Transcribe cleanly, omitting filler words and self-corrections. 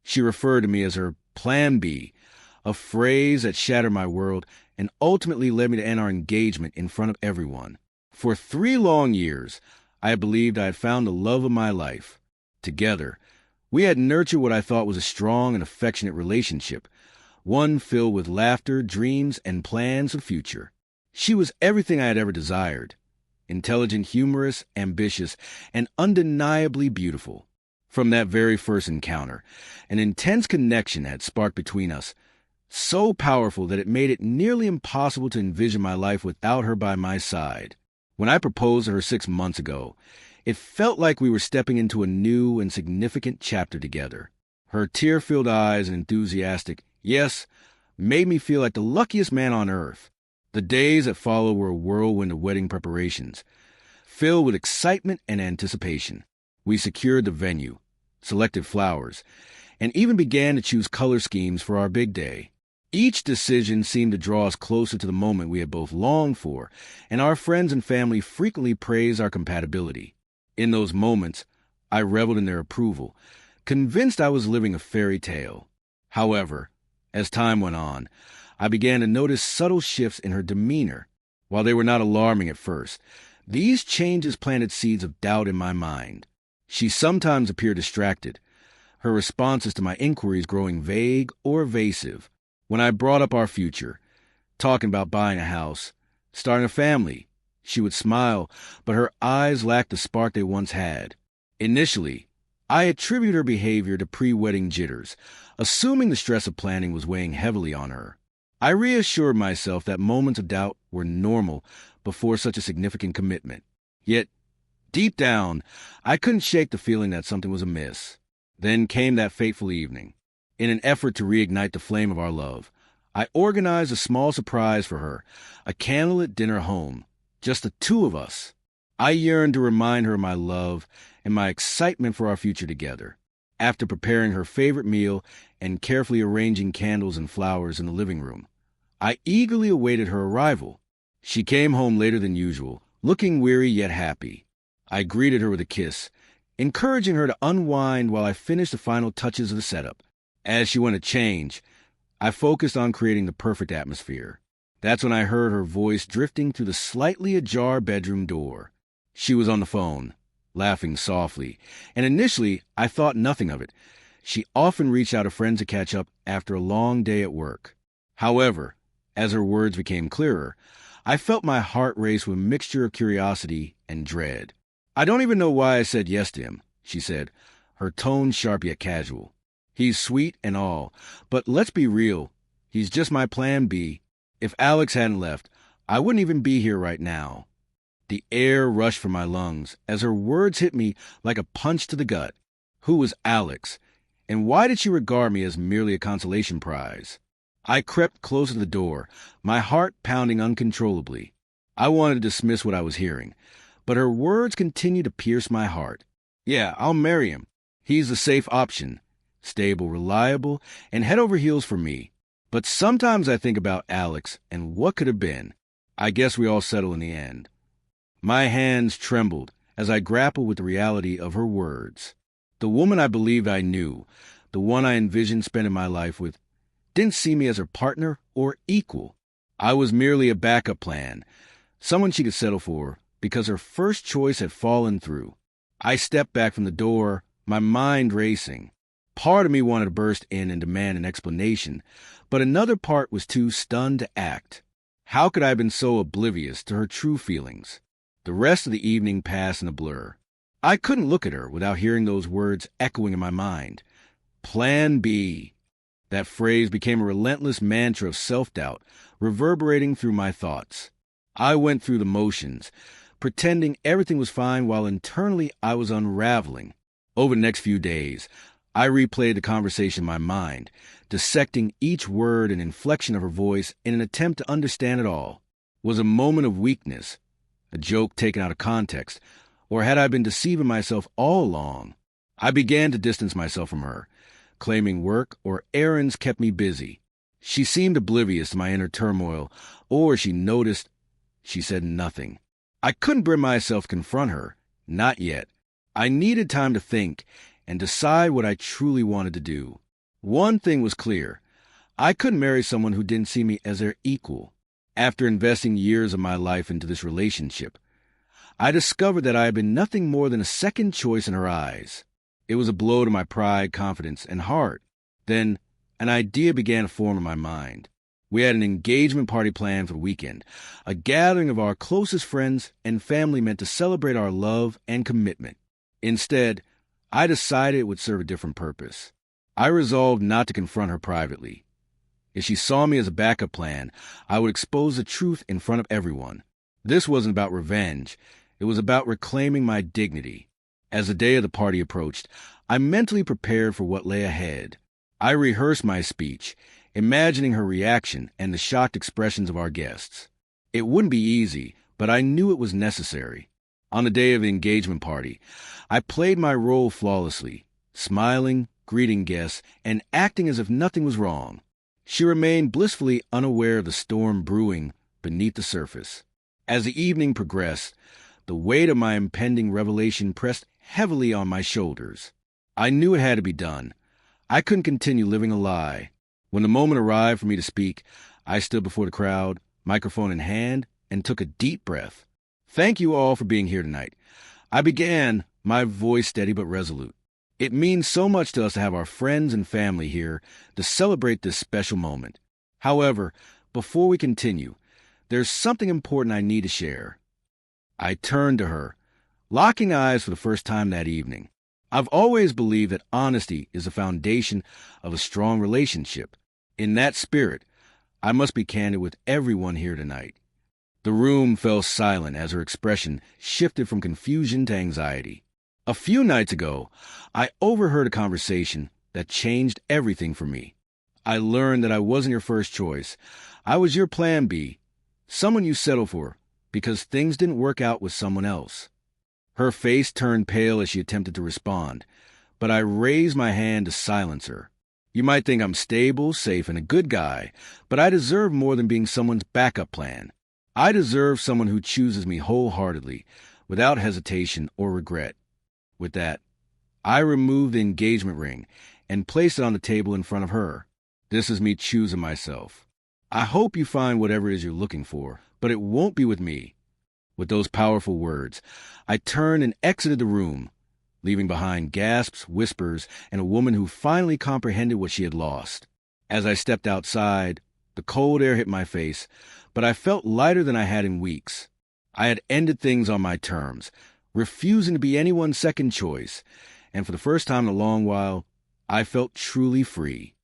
She referred to me as her Plan B, a phrase that shattered my world and ultimately led me to end our engagement in front of everyone. For 3 long years, I had believed I had found the love of my life. Together, we had nurtured what I thought was a strong and affectionate relationship, one filled with laughter, dreams, and plans of the future. She was everything I had ever desired: intelligent, humorous, ambitious, and undeniably beautiful. From that very first encounter, an intense connection had sparked between us, so powerful that it made it nearly impossible to envision my life without her by my side. When I proposed to her 6 months ago, it felt like we were stepping into a new and significant chapter together. Her tear-filled eyes and enthusiastic yes made me feel like the luckiest man on earth. The days that followed were a whirlwind of wedding preparations, filled with excitement and anticipation. We secured the venue, selected flowers, and even began to choose color schemes for our big day. Each decision seemed to draw us closer to the moment we had both longed for, and our friends and family frequently praised our compatibility. In those moments, I reveled in their approval, convinced I was living a fairy tale. However, as time went on, I began to notice subtle shifts in her demeanor. While they were not alarming at first, these changes planted seeds of doubt in my mind. She sometimes appeared distracted, her responses to my inquiries growing vague or evasive. When I brought up our future, talking about buying a house, starting a family, she would smile, but her eyes lacked the spark they once had. Initially, I attributed her behavior to pre-wedding jitters, assuming the stress of planning was weighing heavily on her. I reassured myself that moments of doubt were normal before such a significant commitment. Yet, deep down, I couldn't shake the feeling that something was amiss. Then came that fateful evening. In an effort to reignite the flame of our love, I organized a small surprise for her, a candlelit dinner home, just the 2 of us. I yearned to remind her of my love and my excitement for our future together. After preparing her favorite meal and carefully arranging candles and flowers in the living room, I eagerly awaited her arrival. She came home later than usual, looking weary yet happy. I greeted her with a kiss, encouraging her to unwind while I finished the final touches of the setup. As she went to change, I focused on creating the perfect atmosphere. That's when I heard her voice drifting through the slightly ajar bedroom door. She was on the phone, laughing softly, and initially I thought nothing of it. She often reached out to friends to catch up after a long day at work. However, as her words became clearer, I felt my heart race with a mixture of curiosity and dread. "I don't even know why I said yes to him," she said, her tone sharp yet casual. "He's sweet and all, but let's be real. He's just my plan B. If Alex hadn't left, I wouldn't even be here right now." The air rushed from my lungs as her words hit me like a punch to the gut. Who was Alex, and why did she regard me as merely a consolation prize? I crept closer to the door, my heart pounding uncontrollably. I wanted to dismiss what I was hearing, but her words continued to pierce my heart. "Yeah, I'll marry him. He's the safe option. Stable, reliable, and head over heels for me. But sometimes I think about Alex and what could have been. I guess we all settle in the end." My hands trembled as I grappled with the reality of her words. The woman I believed I knew, the one I envisioned spending my life with, didn't see me as her partner or equal. I was merely a backup plan, someone she could settle for because her first choice had fallen through. I stepped back from the door, my mind racing. Part of me wanted to burst in and demand an explanation, but another part was too stunned to act. How could I have been so oblivious to her true feelings? The rest of the evening passed in a blur. I couldn't look at her without hearing those words echoing in my mind. Plan B. That phrase became a relentless mantra of self-doubt, reverberating through my thoughts. I went through the motions, pretending everything was fine while internally I was unraveling. Over the next few days, I replayed the conversation in my mind, dissecting each word and inflection of her voice in an attempt to understand it all. Was a moment of weakness, a joke taken out of context, or had I been deceiving myself all along? I began to distance myself from her, claiming work or errands kept me busy. She seemed oblivious to my inner turmoil, or she noticed. She said nothing. I couldn't bring myself to confront her, not yet. I needed time to think and decide what I truly wanted to do. One thing was clear. I couldn't marry someone who didn't see me as their equal. After investing years of my life into this relationship, I discovered that I had been nothing more than a second choice in her eyes. It was a blow to my pride, confidence, and heart. Then, an idea began to form in my mind. We had an engagement party planned for the weekend, a gathering of our closest friends and family meant to celebrate our love and commitment. Instead, I decided it would serve a different purpose. I resolved not to confront her privately. If she saw me as a backup plan, I would expose the truth in front of everyone. This wasn't about revenge. It was about reclaiming my dignity. As the day of the party approached, I mentally prepared for what lay ahead. I rehearsed my speech, imagining her reaction and the shocked expressions of our guests. It wouldn't be easy, but I knew it was necessary. On the day of the engagement party, I played my role flawlessly, smiling, greeting guests, and acting as if nothing was wrong. She remained blissfully unaware of the storm brewing beneath the surface. As the evening progressed, the weight of my impending revelation pressed heavily on my shoulders. I knew it had to be done. I couldn't continue living a lie. When the moment arrived for me to speak, I stood before the crowd, microphone in hand, and took a deep breath. Thank you all for being here tonight. I began, my voice steady but resolute. It means so much to us to have our friends and family here to celebrate this special moment. However, before we continue, there's something important I need to share. I turned to her, locking eyes for the first time that evening. I've always believed that honesty is the foundation of a strong relationship. In that spirit, I must be candid with everyone here tonight. The room fell silent as her expression shifted from confusion to anxiety. A few nights ago, I overheard a conversation that changed everything for me. I learned that I wasn't your first choice. I was your plan B, someone you settled for because things didn't work out with someone else. Her face turned pale as she attempted to respond, but I raised my hand to silence her. You might think I'm stable, safe, and a good guy, but I deserve more than being someone's backup plan. I deserve someone who chooses me wholeheartedly, without hesitation or regret. With that, I removed the engagement ring and placed it on the table in front of her. This is me choosing myself. I hope you find whatever it is you're looking for, but it won't be with me. With those powerful words, I turned and exited the room, leaving behind gasps, whispers, and a woman who finally comprehended what she had lost. As I stepped outside, the cold air hit my face, but I felt lighter than I had in weeks. I had ended things on my terms, refusing to be anyone's second choice, and for the first time in a long while, I felt truly free.